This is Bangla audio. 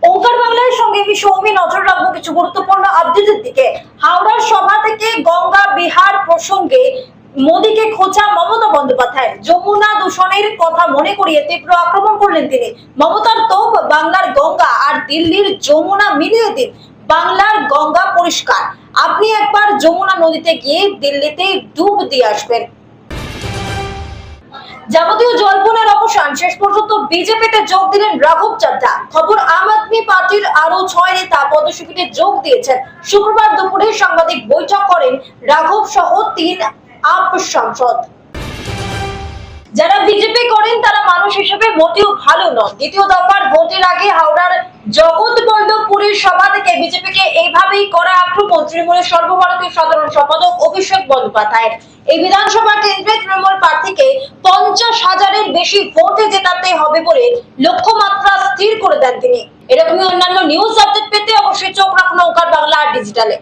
ওঙ্কার বাংলার সঙ্গে আমি সৌমি নজর রাখবো কিছু গুরুত্বপূর্ণ আপডেটের দিকে। হাওড়ার সভা থেকে গঙ্গা বিহার প্রসঙ্গে মোদীকে খোঁচা মমতা বন্দ্যোপাধ্যায়। যমুনা দূষণের কথা মনে করিয়ে তীব্র আক্রমণ করলেন তিনি। মমতার তোপ, বাংলার গঙ্গা আর দিল্লির যমুনা মিলিয়ে দিন, বাংলার গঙ্গা পরিষ্কার। আপনি একবার যমুনা নদীতে গিয়ে দিল্লিতে ডুব দিয়ে আসবেন। যাবতীয় জল্পনার অবসান, শেষ পর্যন্ত বিজেপিতে যোগ দিলেন রাঘব চাড্ডা। খবর, আম আদমি পার্টির আরো 6 নেতা পদশিবিরে যোগ দিয়েছেন। শুক্রবার দুপুরে সাংবাদিক বৈঠক করেন রাঘব সহ 3 আপ সাংসদ। যারা বিজেপি করেন তারা মানুষ হিসেবে মোটেও ভালো নন। দ্বিতীয় দফার ভোটের আগে হাওড়ার জগৎবল্লভপুরের সভা থেকে বিজেপিকে এইভাবেই করা আক্রমণ তৃণমূলের সর্বভারতীয় সাধারণ সম্পাদক অভিষেক বন্দ্যোপাধ্যায়ের। এই বিধানসভা কেন্দ্রে তৃণমূল প্রার্থীকে 50,000-এর বেশি ভোটে জেতাতে হবে বলে লক্ষ্যমাত্রা স্থির করে দেন তিনি। এরকমই অন্যান্য নিউজ আপডেট পেতে অবশ্যই চোখ রাখুন ওঙ্কার বাংলা আর ডিজিটালে।